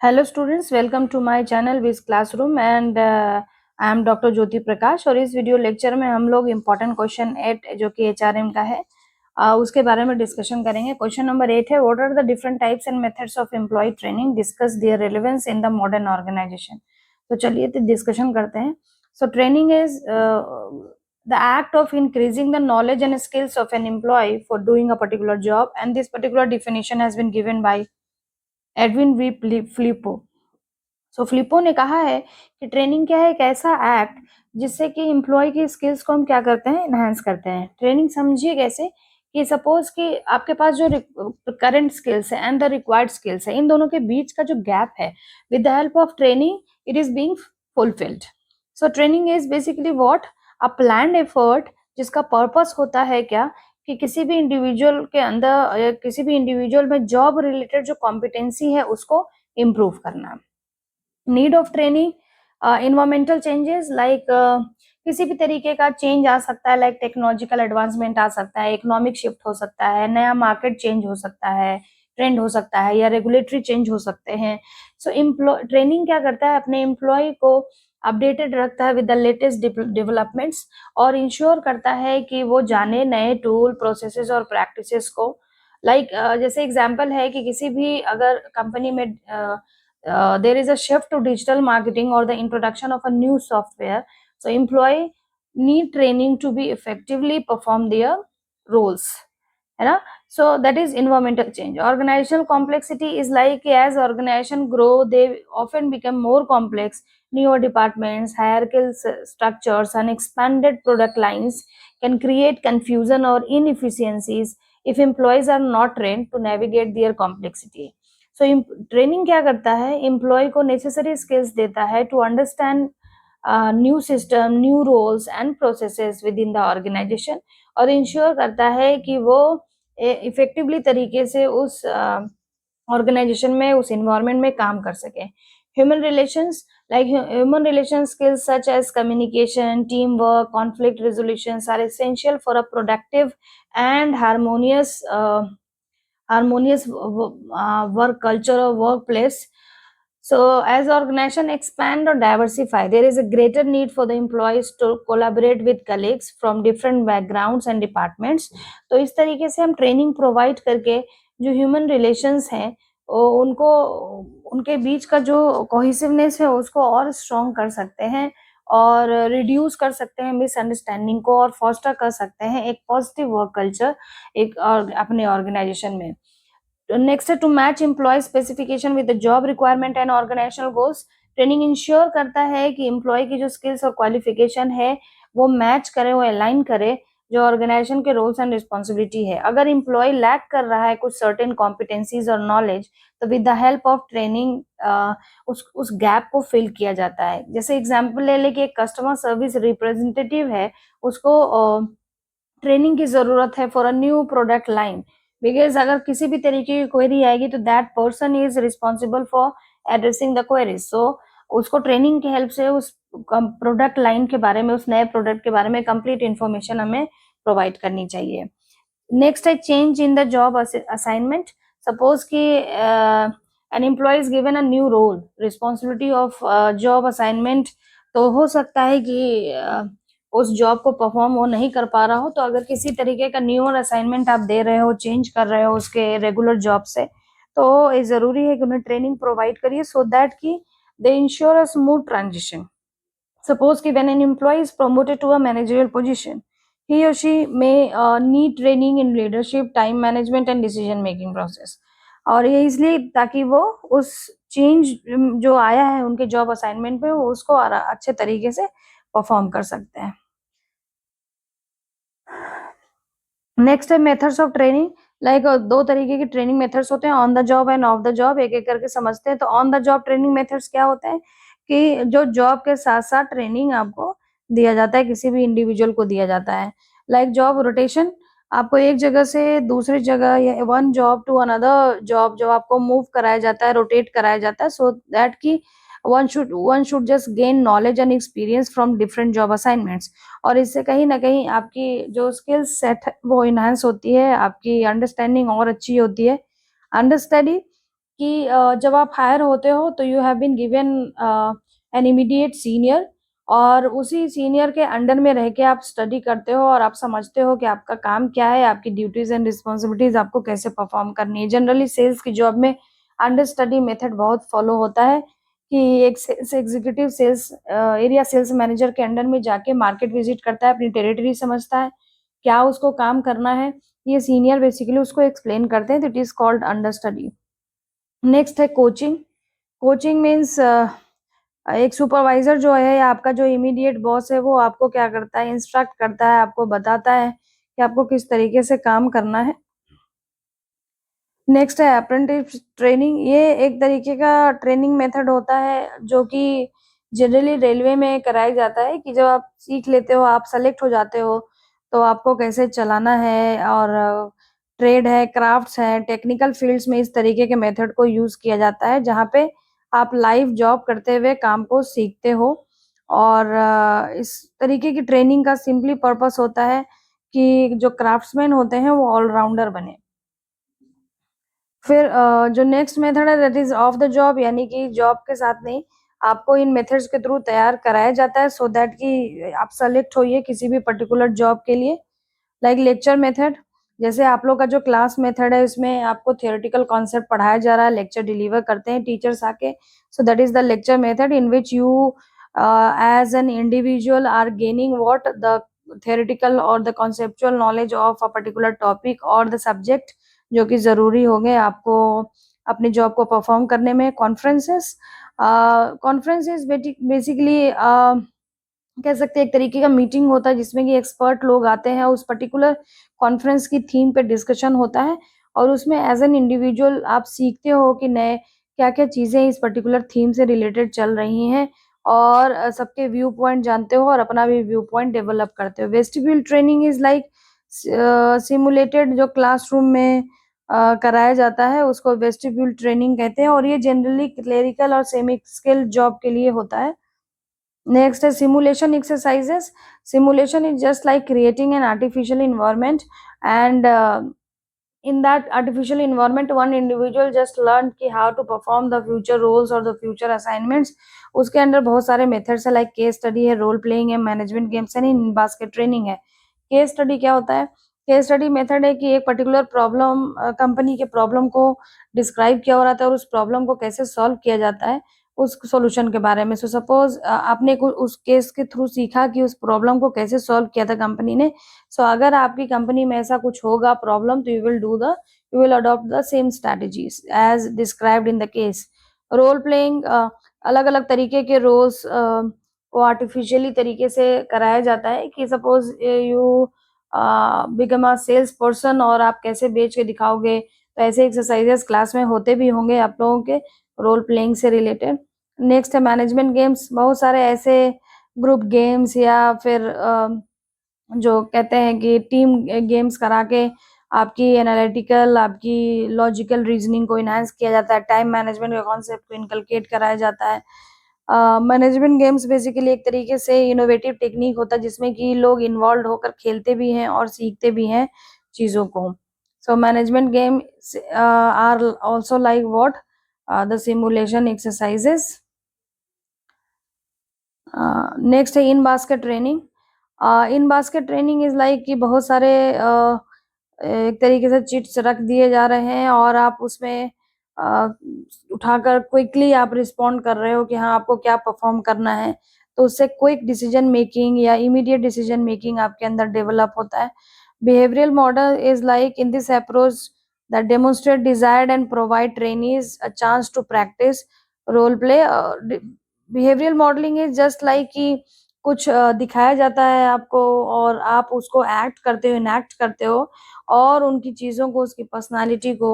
Hello students, welcome to my channel Wiz Classroom and I am doctor Jyoti Prakash. और इस video lecture में हम लोग इम्पॉर्टेंट क्वेश्चन 8 जो कि एचआरएम का है उसके बारे में डिस्कशन करेंगे। क्वेश्चन नंबर 8 है, what are the different types and methods of employee training, discuss their relevance in the modern organisation. तो चलिए तो डिस्कशन करते हैं। So training is the act of increasing the knowledge and skills of an employee for doing a particular job, and this particular definition has been given by Edwin B Flippo. So Flippo ने कहा है कि training क्या है, एक ऐसा act जिससे कि एम्प्लॉय की स्किल्स को हम क्या करते हैं, एनहांस करते हैं। ट्रेनिंग समझिए कैसे कि सपोज कि आपके पास जो करंट स्किल्स है एंड द रिक्वायर्ड स्किल्स है, इन दोनों के बीच का जो गैप है, with the help of training it is being fulfilled. So training is basically what, a planned effort जिसका पर्पस होता है क्या, कि किसी भी इंडिविजुअल के अंदर किसी भी इंडिविजुअल में जॉब रिलेटेड जो कॉम्पिटेंसी है उसको इम्प्रूव करना। Need of training, environmental changes like किसी भी तरीके का चेंज आ सकता है, लाइक टेक्नोलॉजिकल एडवांसमेंट आ सकता है, इकोनॉमिक शिफ्ट हो सकता है, नया मार्केट चेंज हो सकता है, ट्रेंड हो सकता है, या रेगुलेटरी चेंज हो सकते हैं। सो ट्रेनिंग क्या करता है, अपने एम्प्लॉय को अपडेटेड रखता है विद द लेटेस्ट डेवलपमेंट्स और इंश्योर करता है कि वो जाने नए टूल, प्रोसेसेस और प्रैक्टिसेस को। जैसे एग्जांपल है कि किसी भी अगर कंपनी में there is a shift to digital marketing or the introduction of a new software, so employee need training to be effectively perform their roles, है ना। So that is environmental change. Organizational complexity is like as organization grow they often become more complex. Newer departments, hierarchical structures and expanded product lines can create confusion or inefficiencies if employees are not trained to navigate their complexity. So training क्या करता है, employee को necessary skills देता है to understand new system, new roles and processes within the organisation, और ensure करता है कि वो इफेक्टिवली तरीके से उस ऑर्गेनाइजेशन में, उस इन्वायरमेंट में काम कर सके। Human relations, like human relation skills such as communication, teamwork, conflict resolutions are essential for a productive and harmonious work culture or workplace. So as organization expand or diversify, there is a greater need for the employees to collaborate with colleagues from different backgrounds and departments. तो इस तरीके से हम training provide करके जो human relations हैं उनको, उनके बीच का जो कोहेसिवनेस है उसको और स्ट्रॉन्ग कर सकते हैं और रिड्यूस कर सकते हैं मिसअंडरस्टैंडिंग को, और फॉस्टर कर सकते हैं एक पॉजिटिव वर्क कल्चर एक और अपने ऑर्गेनाइजेशन में। नेक्स्ट है to match employee specification with the job requirement and organisational goals. Training ensure करता है कि एम्प्लॉय की जो स्किल्स और क्वालिफिकेशन है वो मैच करे, वो अलाइन करे जो ऑर्गेनाइजेशन के रोल्स एंड रिस्पॉन्सिबिलिटी है। अगर एम्प्लॉय लैक कर रहा है कुछ सर्टेन कॉम्पिटेंसीज और नॉलेज, तो with the help of training उस गैप को फिल किया जाता है। जैसे एग्जाम्पल ले ले कि एक कस्टमर सर्विस रिप्रेजेंटेटिव है, उसको ट्रेनिंग की जरूरत है for a new product line, because अगर किसी भी तरीके की क्वेरी आएगी तो that person is responsible for addressing the queries. So उसको ट्रेनिंग की हेल्प से उस प्रोडक्ट लाइन के बारे में, उस नए प्रोडक्ट के बारे में कंप्लीट इंफॉर्मेशन हमें प्रोवाइड करनी चाहिए। नेक्स्ट है change in the job assignment. Suppose कि an employee is given a new role, responsibility of job assignment, तो हो सकता है कि उस जॉब को परफॉर्म वो नहीं कर पा रहा हो। तो अगर किसी तरीके का न्यूअर असाइनमेंट आप दे रहे हो, चेंज कर रहे हो उसके रेगुलर जॉब से, तो ये जरूरी है कि उन्हें ट्रेनिंग प्रोवाइड करिए सो दैट कि दे ensure a smooth transition. Suppose कि when an employee is promoted to a managerial position, he or she may need training in leadership, time management and decision making process। और ये इसलिए ताकि वो उस change जो आया है उनके जॉब असाइनमेंट में वो उसको अच्छे तरीके से परफॉर्म कर सकते हैं। नेक्स्ट है मेथड्स ऑफ ट्रेनिंग। लाइक दो तरीके की ट्रेनिंग मेथड्स होते हैं, on the job end of the job. एक एक करके समझते हैं। तो on the job training methods क्या होते हैं कि जो जॉब के साथ साथ ट्रेनिंग आपको दिया जाता है, किसी भी इंडिविजुअल को दिया जाता है। लाइक जॉब रोटेशन, आपको एक जगह से दूसरी जगह या one job to another job जो आपको मूव कराया जाता है, रोटेट कराया जाता है, सो दैट की one should just gain knowledge and experience from different job assignments। और इससे कहीं ना कहीं आपकी जो स्किल सेट वो इनहांस होती है, आपकी अंडरस्टैंडिंग और अच्छी होती है। अंडरस्टडी कि जब आप हायर होते हो तो you have been given an immediate senior, और उसी सीनियर के अंडर में रह के आप स्टडी करते हो और आप समझते हो कि आपका काम क्या है, आपकी ड्यूटीज एंड रिस्पॉन्सिबिलिटीज आपको कैसे परफॉर्म करनी है। जनरली सेल्स की जॉब में अंडर स्टडी मेथड बहुत फॉलो होता है कि एक sales executive sales area sales manager के अंडर में जाके मार्केट विजिट करता है, अपनी टेरिटरी समझता है, क्या उसको काम करना है, ये सीनियर बेसिकली उसको एक्सप्लेन करते हैं, तो it is called under study. Next है कोचिंग। कोचिंग मीन्स एक सुपरवाइजर जो है या आपका जो इमीडिएट बॉस है वो आपको क्या करता है, इंस्ट्रक्ट करता है, आपको बताता है कि आपको किस तरीके से काम करना है। नेक्स्ट है अप्रेंटिस ट्रेनिंग। ये एक तरीके का ट्रेनिंग मेथड होता है जो कि जनरली रेलवे में कराया जाता है कि जब आप सीख लेते हो, आप सेलेक्ट हो जाते हो, तो आपको कैसे चलाना है, और ट्रेड है, क्राफ्ट्स है, टेक्निकल फील्ड्स में इस तरीके के मेथड को यूज किया जाता है जहाँ पे आप लाइव जॉब करते हुए काम को सीखते हो। और इस तरीके की ट्रेनिंग का सिंपली पर्पस होता है कि जो क्राफ्ट्समैन होते हैं वो ऑलराउंडर बने। फिर जो नेक्स्ट मेथड है that is of the job, यानी कि जॉब के साथ नहीं, आपको इन मेथड्स के थ्रू तैयार कराया जाता है सो दैट कि आप सेलेक्ट होइए किसी भी पर्टिकुलर जॉब के लिए। लाइक लेक्चर मेथड, जैसे आप लोग का जो क्लास मेथड है उसमें आपको थियोरेटिकल कॉन्सेप्ट पढ़ाया जा रहा है, लेक्चर डिलीवर करते हैं टीचर्स आके, so that is the lecture method in which you as an individual are gaining what the theoretical or the conceptual knowledge of a particular topic or the subject जो कि जरूरी होंगे आपको अपनी job को परफॉर्म करने में। कॉन्फ्रेंसेस, कॉन्फ्रेंसेस बेसिकली कह सकते हैं एक तरीके का मीटिंग होता है जिसमें कि एक्सपर्ट लोग आते हैं, उस पर्टिकुलर कॉन्फ्रेंस की थीम पे डिस्कशन होता है, और उसमें एज एन इंडिविजुअल आप सीखते हो कि नए क्या क्या चीजें इस पर्टिकुलर थीम से रिलेटेड चल रही हैं, और सबके व्यू पॉइंट जानते हो और अपना भी व्यू पॉइंट डेवलप करते हो। Vestibule training is like simulated, जो क्लासरूम में कराया जाता है उसको वेस्टिब्यूल ट्रेनिंग कहते हैं, और ये जनरली क्लेरिकल और सेमी स्किल जॉब के लिए होता है। Next is simulation exercises. Simulation is just like creating an artificial environment, and in that artificial environment one individual just learned कि how to perform the future roles or the future assignments। उसके अंदर बहुत सारे methods है, like case study है, role playing है, management games है, in basket training है। केस स्टडी क्या होता है? केस स्टडी मेथड है कि एक पर्टिकुलर प्रॉब्लम, कंपनी के प्रॉब्लम को डिस्क्राइब किया हो रहा था और उस प्रॉब्लम को कैसे सॉल्व किया जाता है उस सॉल्यूशन के बारे में। सो सपोज आपने उस केस के थ्रू सीखा कि उस प्रॉब्लम को कैसे सॉल्व किया था कंपनी ने। सो अगर आपकी कंपनी में ऐसा कुछ होगा प्रॉब्लम, तो you will adopt the same strategies as described in the case. Role playing, अलग अलग तरीके के रोल्स को आर्टिफिशियली तरीके से कराया जाता है कि suppose you become a salesperson और आप कैसे बेच के दिखाओगे, तो ऐसे एक्सरसाइजेस क्लास में होते भी होंगे आप लोगों के रोल प्लेइंग से रिलेटेड। नेक्स्ट है मैनेजमेंट गेम्स। बहुत सारे ऐसे ग्रुप गेम्स या फिर जो कहते हैं कि टीम गेम्स करा के आपकी एनालिटिकल, आपकी लॉजिकल रीजनिंग को इनहांस किया जाता है, टाइम मैनेजमेंट के कॉन्सेप्ट को इनकलकेट कराया जाता है। मैनेजमेंट गेम्स बेसिकली एक तरीके से इनोवेटिव टेक्निक होता है जिसमें कि लोग इन्वॉल्व होकर खेलते भी हैं और सीखते भी हैं चीज़ों को। So management game are also like what the simulation exercises. Next है in basket training. In basket training is like कि बहुत सारे एक तरीके से चिट्स रख दिए जा रहे हैं और आप उसमें उठाकर क्विकली आप रिस्पॉन्ड कर रहे हो कि हाँ आपको क्या परफॉर्म करना है, तो उससे क्विक डिसीजन मेकिंग या इमीडिएट डिसीजन मेकिंग आपके अंदर डेवलप होता है। Behavioural model is like in this approach that demonstrate desired and provide trainees a chance to practice role play। behavioral modeling is just like कि कुछ दिखाया जाता है आपको और आप उसको एक्ट करते हो, इनएक्ट करते हो, और उनकी चीज़ों को, उसकी पर्सनालिटी को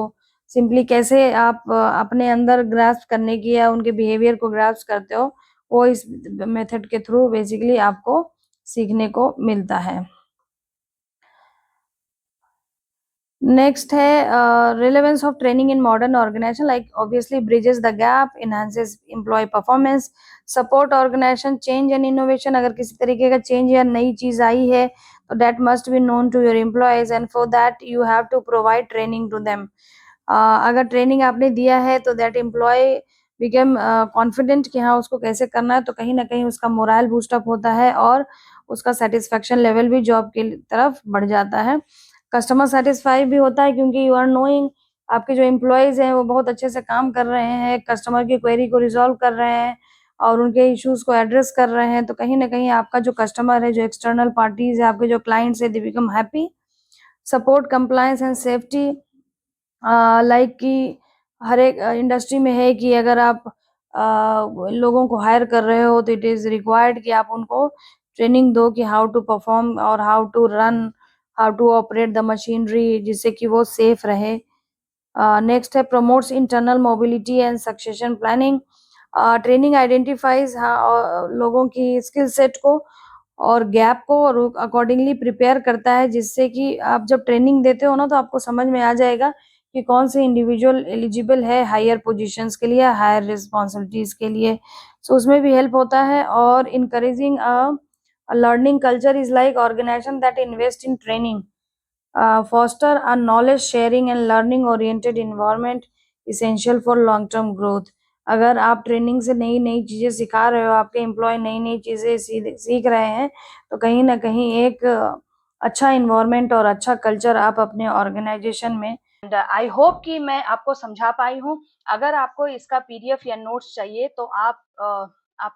सिंपली कैसे आप अपने अंदर ग्रास्प करने की या उनके बिहेवियर को ग्रास्प करते हो, वो इस मेथड के थ्रू बेसिकली आपको सीखने को मिलता है। नेक्स्ट है relevance of training in modern organization, like obviously bridges the gap, enhances employee performance, support organization change and innovation. अगर किसी तरीके का चेंज या नई चीज आई है तो that must be known to your employees, and for that you have to provide training to them. अगर ट्रेनिंग आपने दिया है तो दैट एम्प्लॉय बिकम कॉन्फिडेंट कि हाँ उसको कैसे करना है, तो कहीं ना कहीं उसका मोरल बूस्टअप होता है और उसका सेटिस्फेक्शन लेवल भी जॉब की तरफ बढ़ जाता है। कस्टमर सेटिस्फाई भी होता है क्योंकि यू आर नोइंग आपके जो एम्प्लॉयज हैं वो बहुत अच्छे से काम कर रहे हैं, कस्टमर की क्वेरी को रिजॉल्व कर रहे हैं और उनके इश्यूज को एड्रेस कर रहे हैं, तो कहीं ना कहीं आपका जो कस्टमर है, जो एक्सटर्नल पार्टीज है, आपके जो क्लाइंट्स है, they become happy. Support compliance and safety, like कि हर एक इंडस्ट्री में है कि अगर आप लोगों को हायर कर रहे हो तो इट इज़ रिक्वायर्ड कि आप उनको ट्रेनिंग दो कि हाउ टू परफॉर्म और how to run, how to operate the machinery, जिससे कि वो सेफ रहे। नेक्स्ट है promotes internal mobility and succession planning. Training identifies लोगों की स्किल सेट को और गैप को और अकॉर्डिंगली प्रिपेयर करता है, जिससे कि आप जब ट्रेनिंग देते हो ना तो आपको समझ में आ जाएगा कि कौन से इंडिविजुअल एलिजिबल है हायर पोजीशंस के लिए, हायर रिस्पॉन्सिबिलिटीज के लिए। सो उसमें भी हेल्प होता है। और encouraging learning culture is like organisation that invest in training, foster a knowledge sharing and learning oriented environment essential for long term growth। अगर आप ट्रेनिंग से नई नई चीज़ें सिखा रहे हो, आपके एम्प्लॉय नई नई चीज़ें सीख रहे हैं, तो कहीं ना कहीं एक अच्छा इन्वायरमेंट और अच्छा कल्चर आप अपने ऑर्गेनाइजेशन में। एंड आई होप कि मैं आपको समझा पाई हूँ। अगर आपको इसका पीडीएफ या नोट्स चाहिए तो आप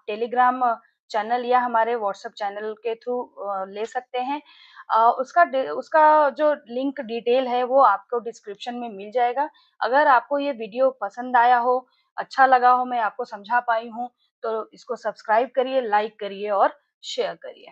टेलीग्राम चैनल या हमारे व्हाट्सएप चैनल के थ्रू ले सकते हैं। उसका जो लिंक डिटेल है वो आपको डिस्क्रिप्शन में मिल जाएगा। अगर आपको ये वीडियो पसंद आया हो, अच्छा लगा हो, मैं आपको समझा पाई हूँ, तो इसको सब्सक्राइब करिए, लाइक करिए और शेयर करिए।